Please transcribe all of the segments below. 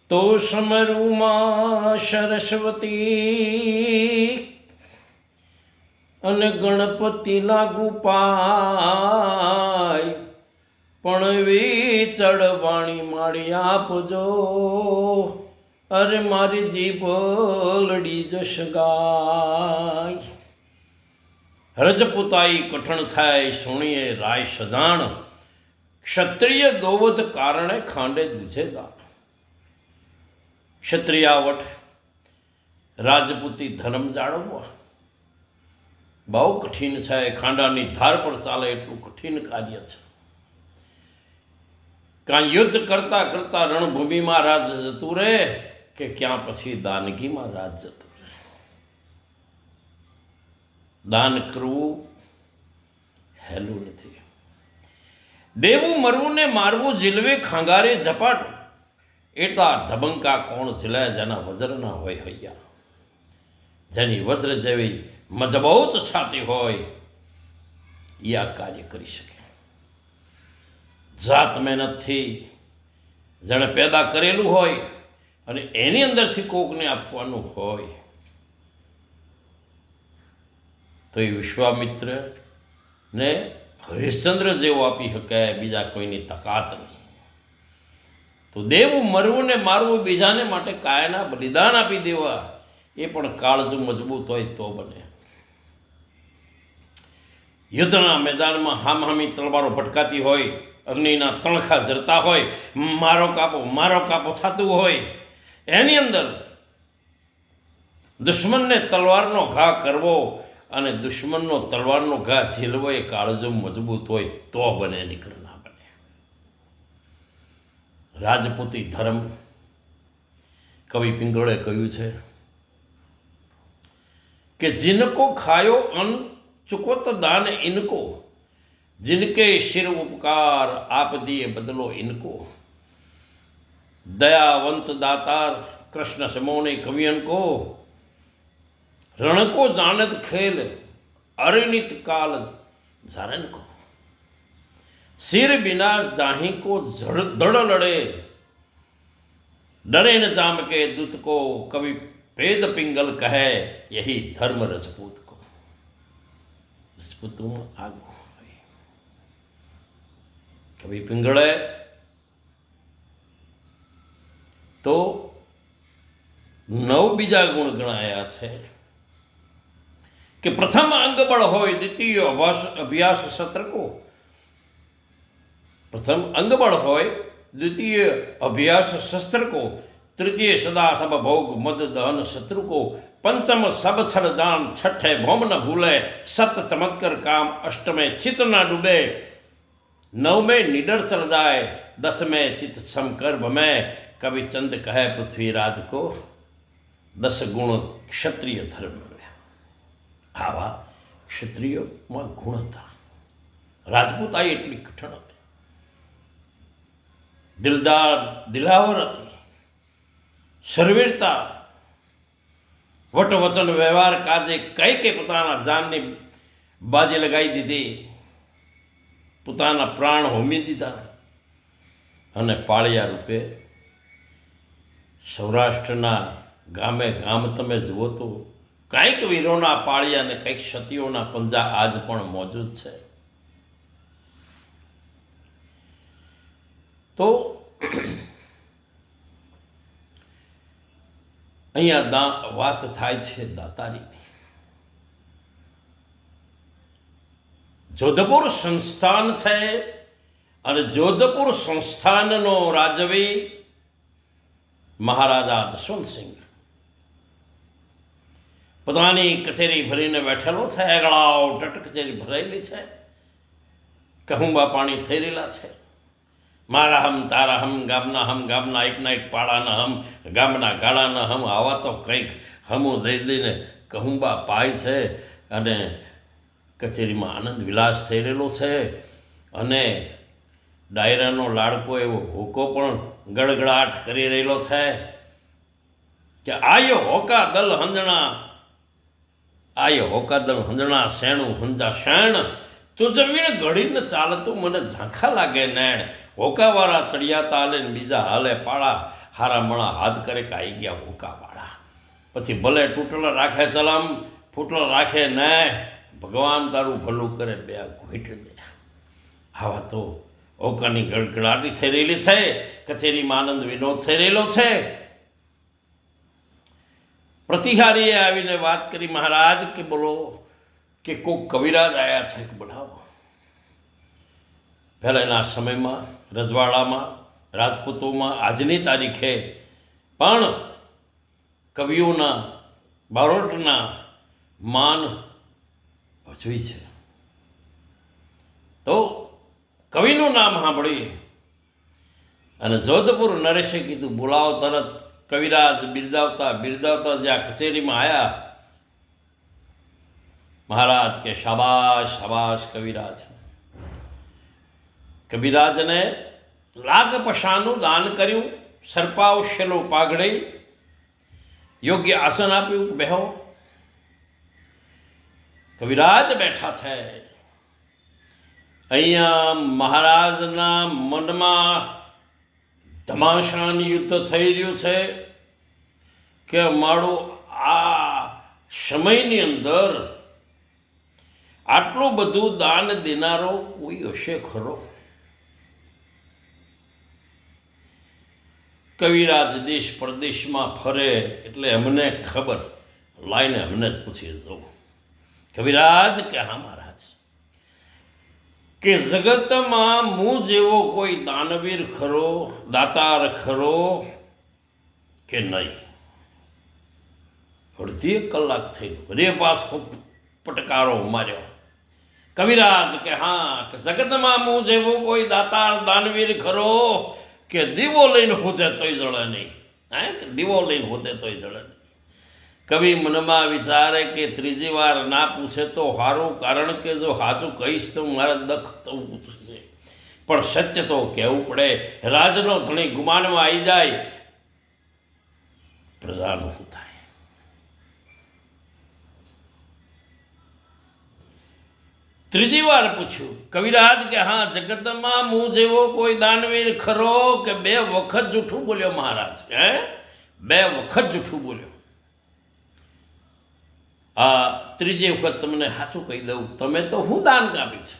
તો સમરૂમાં સરસ્વતી અને ગણપતિ લાગુ પાય, પણ વી ચડવાણી માળી આપજો, અરે મારી જીભ લડી જશ ગાય. રજપૂતાઈ કઠણ થાય સુણીએ રાય સજાણ, ક્ષત્રિય દોવધ કારણે ખાંડે દુજે દાણ. ક્ષત્રિયાવટ રાજપૂતી ધર્મ જાળવવા બહુ કઠિન છે. ખાંડાની ધાર પર ચાલે એટલું કઠિન કાર્ય છે. કાં યુદ્ધ કરતા કરતા રણભૂમિમાં રાજ જતું રહે, કે ક્યાં પછી દાનગીમાં રાજ જતું રહે. દાન કરવું હેલું નથી. દેવું મરવું ને મારવું જીલવે ખાંગારે ઝપાટું, એટલા ધબંકા કોણ ઝીલે જેના વજ્ર ના હોય હૈયા. જેની વજ્ર જેવી મજબૂત છાતી હોય એ આ કાર્ય કરી શકે. જાત મહેનતથી જેણે પેદા કરેલું હોય અને એની અંદરથી કોકને આપવાનું હોય, તો એ વિશ્વામિત્ર ને હરિશ્ચંદ્ર જેવો આપી શકે, બીજા કોઈની તાકાત નહીં. તો દેવું મરવું ને મારવું બીજાને માટે કાયાના બલિદાન આપી દેવા, એ પણ કાળજું મજબૂત હોય તો બને. યુદ્ધના મેદાનમાં હામહામી તલવારો ભટકાતી હોય, અગ્નિના તણખા ઝરતા હોય, મારો કાપો થતું હોય, એની અંદર દુશ્મનને તલવારનો ઘા કરવો અને દુશ્મનનો તલવારનો ઘા ઝીલવો એ કાળજો મજબૂત હોય તો બને, નીકળ ના બને. રાજપૂતી ધર્મ કવિ પિંગળે કહ્યું છે કે जिनको खायो अन्न चुकोत दान इनको, जिनके शिर उपकार आप दिए बदलो इनको. दयावंत दातार कृष्ण समोने कवियन को, रण को जानत खेल अरिणित काल जारन को. सिर विनाश दाही को दड़ लड़े, डरे न जाम के दूत को. कवि वेद पिंगल कहे यही धर्म रजपूत को. रजपूतों में आगो कवि पिंगले तो 9 બીજા ગુણ ગણાયા છે કે પ્રથમ અંગબળ હોય, દ્વિતીય અભ્યાસ સત્ર को. प्रथम अंगबल होय, द्वितीय अभ्यास शस्त्र को, तृतीय सदा सब भोग मद दहन शत्रु को, पंचम सब छल दान, छठे भौम न भूले, सप्त चमत्कर काम, अष्टमें चित न डूबे, नवमें निडर चल जाए, 10वें चित समकर्म में. कवि चंद कहे पृथ्वीराज को 10 गुण क्षत्रिय धर्म में. आवा क्षत्रिय में गुण था. राजपूताई एटली कठण હતી, દિલાવર હતી, શરવીરતા, વટવચન વ્યવહાર કાજે કઈ પોતાના જાનની બાજી લગાવી દીધી, પોતાના પ્રાણ હોમી દીધા અને પાળિયા રૂપે સૌરાષ્ટ્રના ગામે ગામ તમે જુઓ તો કંઈક વીરોના પાળિયા અને કંઈક ક્ષત્રિયોના પંજા આજ પણ મોજૂદ છે. તો અહીંયા વાત થાય છે દાતારીની. જોધપુર સંસ્થાન છે અને જોધપુર સંસ્થાનનો રાજવી મહારાજા જશવંતસિંહ પોતાની કચેરી ભરીને બેઠેલો છે. આગળાવ ટટ કચેરી ભરાયેલી છે, કહુંબા પાણી થઈ રહેલા છે. મારા હમ તારા હમ, ગામના એકના એક પાડાના હમ, ગામના ગાળાના હમ, આવા તો કંઈક હમું દઈ દઈને કહુંબા પાય છે અને કચેરીમાં આનંદ વિલાસ થઈ રહેલો છે. અને ડાયરાનો લાડકો એવો હોકો પણ ગડગડાટ કરી રહેલો છે કે આયો હોકા દલ હંજણા શેણું હંજા શેણ, તું જમીન ઘડીને ચાલતું મને ઝાંખા લાગે નેણ. હોકાવાળા ચડિયા તાલે ને બીજા હાલે પાળા, હારા મણા હાથ કરે કે આવી ગયા ભૂકાવાળા. પછી ભલે તૂટલો રાખે ચલમ, ફૂટલો રાખે ને, ભગવાન તારું ભલું કરે, બે ઘૂંટી દે. આવા તો ઓકાની ગડગડાટી થઈ રહેલી છે, કચેરીમાં આનંદ વિનોદ થઈ રહેલો છે. પ્રતિહારીએ આવીને વાત કરી, મહારાજ કે બોલો કે કોઈક કવિરાજ આવ્યા છે કે બોલાવો. પહેલાંના સમયમાં રજવાડામાં, રાજપૂતોમાં આજની તારીખે પણ કવિઓના, બારોટના માન ભજવી છે. તો કવિનું નામ સાંભળી અને જોધપુર નરેશે કીધું બોલાવો તરત. કવિરાજ બિરદાવતા બિરદાવતા જ્યાં કચેરીમાં આવ્યા, મહારાજ કે શાબાશ શાબાશ કવિરાજ. કવિરાજને લાખ પશાનું દાન કર્યું, સરપાવ શેલો પાઘડી, યોગ્ય આસન આપ્યું, બેહો. કવિરાજ બેઠા છે. અહીંયા મહારાજના મનમાં ધમાશાન યુદ્ધ થઈ રહ્યું છે કે મારું આ સમયની અંદર આટલું બધું દાન દેનારો કોઈ હશે ખરો? કવિરાજ દેશ પરદેશમાં ફરે એટલે અમને ખબર, લાઈને અમને જ પૂછી દઉં. કવિરાજ કે હા મહારાજ, કે જગતમાં હું જેવો કોઈ દાનવીર ખરો, દાતાર ખરો કે નહીં? અડધી કલાક થઈ, રે પાછો પટકારો માર્યો. કવિરાજ કે હા, કે જગતમાં હું જેવો કોઈ દાતાર દાનવીર ખરો કે દીવો લઈને હોદે તોય જળે નહીં? હે, કે દીવો લઈને હોદે તોય જળે નહીં. કવિ મનમાં વિચારે કે ત્રીજી વાર ના પૂછે તો સારું, કારણ કે જો સાચું કહીશ તો મારે દખ થવું પૂછશે. પણ સત્ય તો કહેવું પડે. રાજનો ધણી ગુમાનમાં આવી જાય, પ્રજાનું શું થાય? ત્રીજી વાર પૂછ્યું. કવિરાજ કે હા, જગતમાં હું જેવો કોઈ દાનવીર ખરો કે? બે વખત જૂઠું બોલ્યો મહારાજ. હે, બે વખત જૂઠું બોલ્યો. આ ત્રીજી વખત તમને સાચું કહી દઉં, તમે તો હું દાન આપ્યું છે,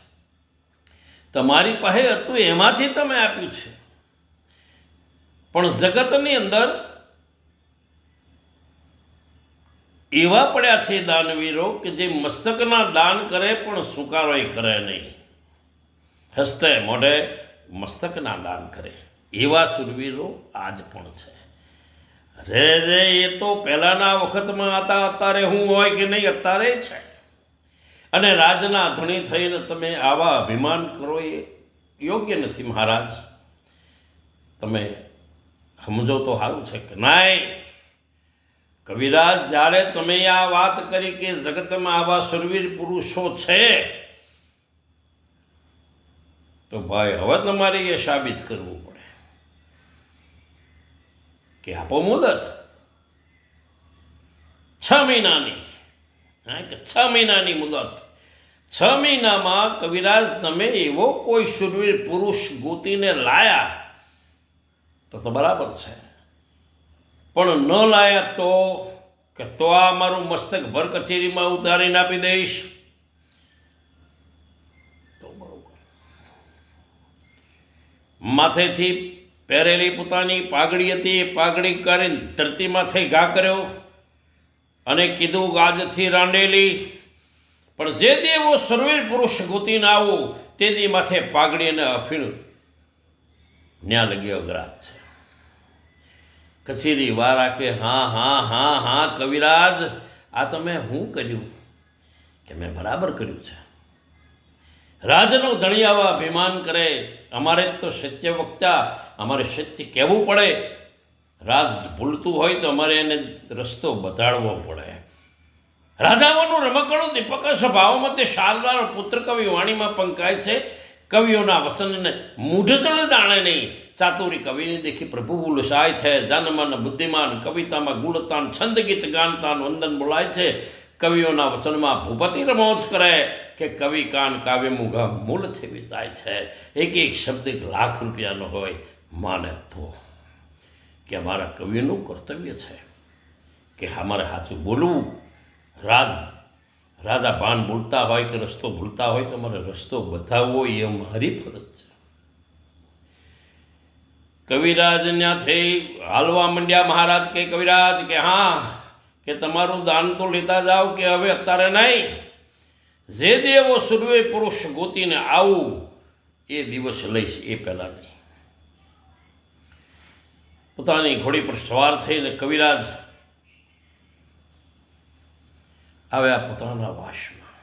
તમારી પાસે હતું એમાંથી તમે આપ્યું છે. પણ જગતની અંદર એવા પડ્યા છે દાનવીરો કે જે મસ્તકના દાન કરે પણ સ્વીકારોય કરે નહીં, હસ્તે મોઢે મસ્તકના દાન કરે. એવા સુરવીરો આજ પણ છે. રે રે, એ તો પહેલાંના વખતમાં હતા, અત્યારે હું હોય કે નહીં, અત્યારે છે. અને રાજના ધણી થઈને તમે આવા અભિમાન કરો એ યોગ્ય નથી મહારાજ. તમે સમજો તો સારું છે કે નહીં? કવિરાજ, જ્યારે તમે આ વાત કરી કે જગતમાં આવા સુરવીર પુરુષો છે, તો ભાઈ હવે તમારે એ સાબિત કરવું પડે કે આપો મુદત 6 મહિનાની. હા, કે 6 મહિનાની મુદત. 6 મહિનામાં કવિરાજ તમે એવો કોઈ સુરવીર પુરુષ ગોતીને લાયા તો બરાબર છે, પણ ન લાયા તો કે તો આ મારું મસ્તક ભર કચેરીમાં ઉતારીને આપી દઈશ તો બરોબર. માથેથી પહેરેલી પોતાની પાઘડી હતી, એ પાઘડી કરીને ધરતી માથે ઘા કર્યો અને કીધું ગાજથી રાંડેલી. પણ જે દેવો સર્વીર પુરુષ ગોતીને આવું તે દી માથે પાઘડી અને અફીણ ન્યા લગી અઘરાત છે. કચેરી વાળા કે હા હા હા હા કવિરાજ, આ તમે શું કર્યું? કે મેં બરાબર કર્યું છે. રાજનો ધણી આવા અભિમાન કરે, અમારે તો સત્ય વક્તા, અમારે સત્ય કહેવું પડે. રાજ ભૂલતું હોય તો અમારે એને રસ્તો બતાડવો પડે. રાજાઓનું રમકડું દીપક સ્વભાવમાં તે શારદાનો પુત્ર કવિ વાણીમાં પંકાય છે. કવિઓના વચનને મૂઢતળ જાણે નહીં, ચાતુરી કવિની દેખી પ્રભુ ઉલસાય છે. જનમન બુદ્ધિમાન કવિતામાં ગુણતાન, છંદ ગીત ગાનતાન વંદન બોલાય છે. કવિઓના વચનમાં ભૂપતિ રમોજ કરે કે કવિ કાન કાવ્ય મુઘા મૂળ થઈ જાય છે. એક એક શબ્દ 1 લાખ રૂપિયાનો હોય માને તો. કે અમારા કવિનું કર્તવ્ય છે કે અમારે સાચું બોલવું. રાજા બાન બોલતા હોય કે રસ્તો ભૂલતા હોય તો અમારે રસ્તો બતાવવો એ અમારી ફરજ છે. કવિરાજ ત્યાંથી હાલવા માંડ્યા. મહારાજ કે કવિરાજ કે હા, કે તમારું દાન તો લેતા જાઓ, કે હવે અત્યારે નહીં, જે દેવો સર્વે પુરુષ ગોતીને આવું એ દિવસ લઈશ, એ પહેલાં નહીં. પોતાની ઘોડી પર સવાર થઈને કવિરાજ આવ્યા પોતાના વાસમાં.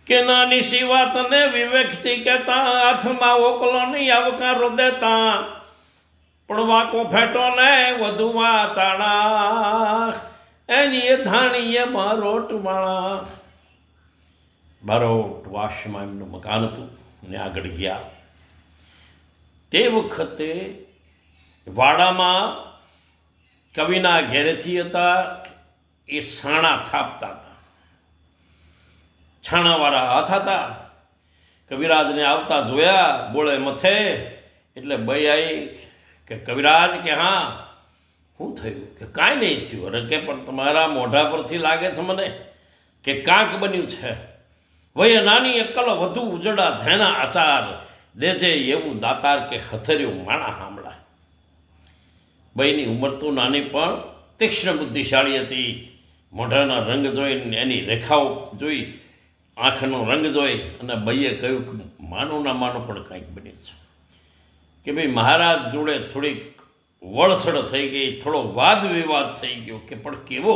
કે નાની સી વાતને વિવેકથી કહેતા, હાથમાં ઓકલો નહીં આવકારો દેતા, પણ વાંકો ફેટો ને વધુ વાચાણા, એની એ ધાણીએ બારોટ માળા. બારોટ વાસમાં એમનું મકાન હતું ને આગળ ગયા. તે વખતે વાડામાં કવિના ઘેરેથી હતા એ છાણા થાપતા હતા. છાણાવાળા હાથ હતા. કવિરાજને આવતા જોયા, બોળે મથે એટલે બઈ આવી કે કવિરાજ કે હા, શું થયું? કે કાંઈ નહીં થયું. અરે કે પણ તમારા મોઢા પરથી લાગે છે મને કે કાંક બન્યું છે. વય નાની અક્કલ વધુ ઉજળા ધેણા આચાર, દેજે એવું દાતાર કે હથર્યું માણા હામળા. બઈની ઉંમર તો નાની પણ તીક્ષ્ણ બુદ્ધિશાળી હતી. મોઢાના રંગ જોઈને, એની રેખાઓ જોઈ, આંખનો રંગ જોઈ અને બઈએ કહ્યું કે માનો ના માનો પણ કંઈક બન્યું છે. કે ભાઈ મહારાજ જોડે થોડીક વળસળ થઈ ગઈ, થોડો વાદ વિવાદ થઈ ગયો. કે પણ કેવો?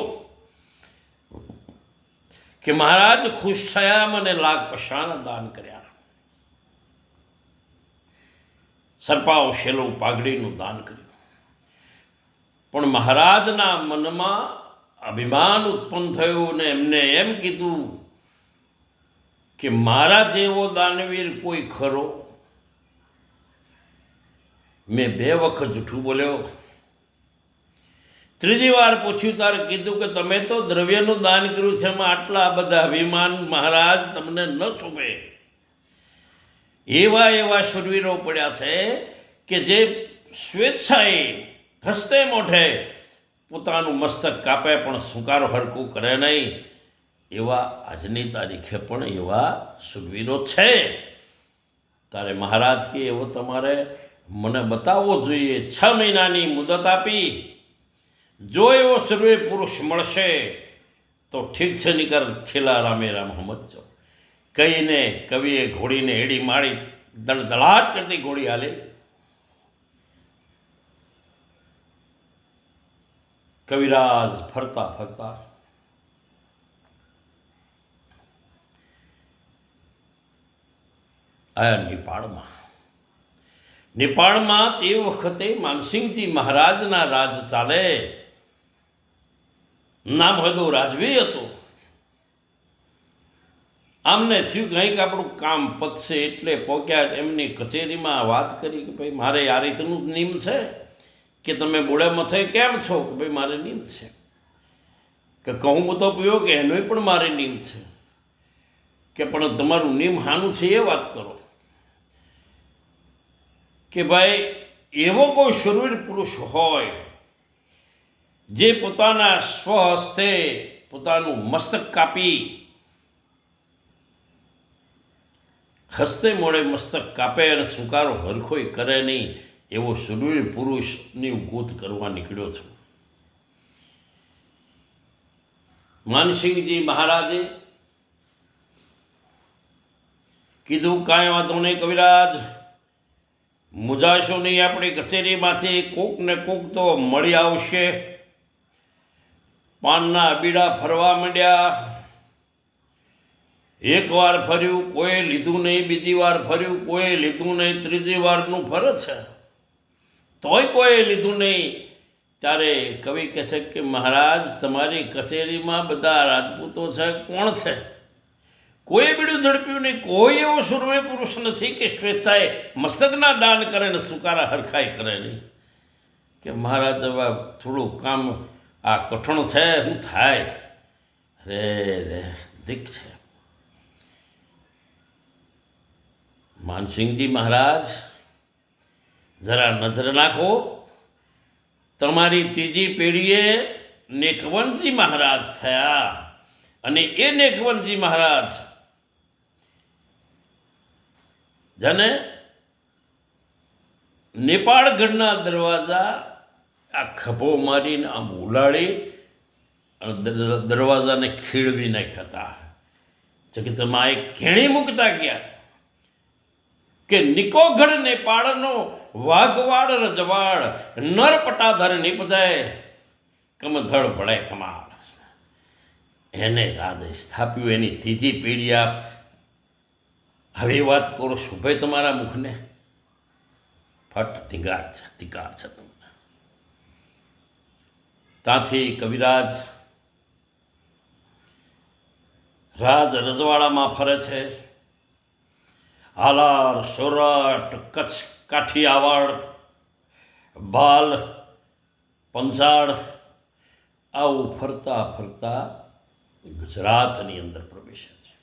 કે મહારાજ ખુશ થયા, મને લાખ પશાના દાન કર્યા, સરપાવ શેલો પાઘડીનું દાન કર્યું. પણ મહારાજના મનમાં અભિમાન ઉત્પન્ન થયું ને એમને એમ કીધું કે મારા જેવો દાનવીર કોઈ ખરો? મેં 2 વખત જૂઠું બોલ્યો. ત્રીજી વાર પૂછ્યું ત્યારે કીધું કે તમે તો દ્રવ્યનું દાન કર્યું છે, એમાં આટલા બધા અભિમાન મહારાજ તમને ન શોભે. એવા શૂરવીરો પડ્યા છે કે જે સ્વેચ્છાએ હસ્તે મોઢે પોતાનું મસ્તક કાપે પણ સુકારો હરકું કરે નહીં. એવા આજની તારીખે પણ એવા શૂરવીરો છે. તારે મહારાજ કે એવો તમારે મને બતાવવો જોઈએ. 6 મહિનાની મુદત આપી. જો એવો સર્વે પુરુષ મળશે તો ઠીક છે, નીકળ છેલ્લા રામે રામ સમજજો. કહીને કવિએ ઘોડીને એડી મારી દળદળાટ કરતી ઘોડી હાલે. કવિરાજ ફરતા ફરતા આયા નેપાળમાં. નેપાળમાં તે વખતે માનસિંહજી મહારાજના રાજ ચાલે. નામ હતો રાજવી હતું. આમને થયું કંઈક આપણું કામ પતશે એટલે પહોંચ્યા. એમની કચેરીમાં વાત કરી કે ભાઈ મારે આ રીતનું જ નિયમ છે કે તમે બોડે મથે કેમ છો? કે ભાઈ મારે નિયમ છે. કે કહું તો પીવો કે એનોય પણ મારે નિયમ છે. કે પણ તમારું નિયમ હાનું છે એ વાત કરો. કે ભાઈ એવો કોઈ શૂરવીર પુરુષ હોય જે પોતાના સ્વહસ્તે પોતાનું મસ્તક કાપી, હસ્તે મોડે મસ્તક કાપે અને સુકારો હરખોય કરે નહીં, એવો શૂરવીર પુરુષની ગોત કરવા નીકળ્યો છું. માનસિંહજી મહારાજે કીધું કાંઈ વાંધો નહીં કવિરાજ, મુજાશો નહીં. આપણી કચેરીમાંથી કોક ને કોક તો મળી આવશે. પાનના બીડા ફરવા માંડ્યા. એક વાર ફર્યું, કોઈ લીધું નહીં. બીજી વાર ફર્યું, કોઈ લીધું નહીં. ત્રીજી વારનું ફરે છે તોય કોઈ લીધું નહીં. ત્યારે કવિ કહે છે કે મહારાજ તમારી કચેરીમાં બધા રાજપૂતો છે, કોણ છે? કોઈ બીડું ઝડપ્યું નહીં. કોઈ એવો શૂરવીર પુરુષ નથી કે સ્વેચ્છાએ મસ્તકના દાન કરે ને સુકારા હરખાઈ કરે નહીં. કે મહારાજ હવે થોડું કામ આ કઠણ છે, શું થાય? રે દીક છે. માનસિંહજી મહારાજ જરા નજર નાખો. તમારી ત્રીજી પેઢીએ નેકવંતજી મહારાજ થયા અને એ નેકવંતજી મહારાજ જેને નેપાળગઢના દરવાજા આ ખભો મારીને આમ ઉલાડી અને દરવાજાને ખીળવી નાખ્યા હતા. જગતમાં એક ઘેણી મૂકતા ગયા કે નિકોગઢ નેપાળનો વાઘવાડ રજવાડ નર પટાધર નિપજાય કમધળ ભળે કમાળ. એને રાજ સ્થાપ્યું, એની ત્રીજી પેઢી. આપ હવે વાત કરો છું ભાઈ તમારા મુખને ફટ ધિકાર છે તમને. ત્યાંથી કવિરાજ રાજ રજવાડામાં ફરે છે. હાલાર, સોરઠ, કચ્છ, કાઠિયાવાડ, બાલ, પંચાળ આવું ફરતા ફરતા ગુજરાતની અંદર પ્રવેશે છે.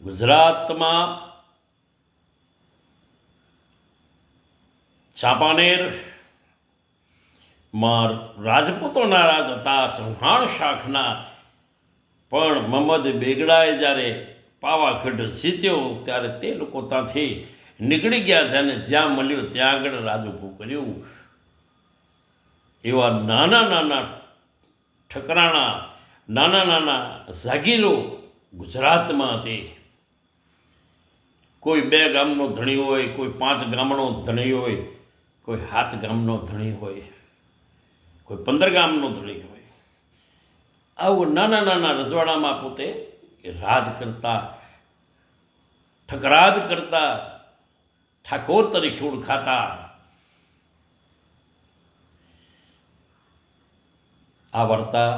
ગુજરાતમાં ચાંપાનેરમાં રાજપૂતોના રાજ હતા, ચૌહાણ શાખના. પણ મહમ્મદ બેગડાએ જ્યારે પાવાગઢ જીત્યો ત્યારે તે લોકો ત્યાંથી નીકળી ગયા છે અને જ્યાં મળ્યું ત્યાં આગળ રાજ ઊભું કર્યું. એવા નાના નાના ઠકરાણા, નાના નાના જાગીરો ગુજરાતમાં હતી. કોઈ 2 ગામનો ધણી હોય, કોઈ 5 ગામનો ધણી હોય, કોઈ 7 ગામનો ધણી હોય, કોઈ 15 ગામનો ધણી હોય. આવું નાના નાના રજવાડામાં પોતે રાજ કરતા, ઠકરાજ કરતા, ઠાકોર તરીકે ઓળખાતા. આ વાર્તા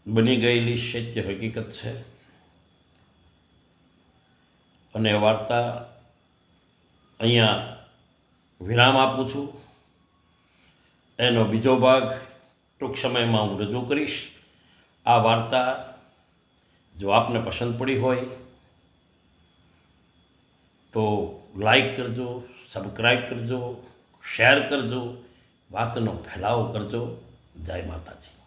બની ગયેલી સત્ય હકીકત છે અને વાર્તા અહીંયા વિરામ આપું છું. એનો બીજો ભાગ ટૂંક સમયમાં હું રજૂ કરીશ. આ વાર્તા જો આપને પસંદ પડી હોય તો લાઈક કરજો, સબસ્ક્રાઈબ કરજો, શેર કરજો, વાતનો ફેલાવો કરજો. જય માતાજી.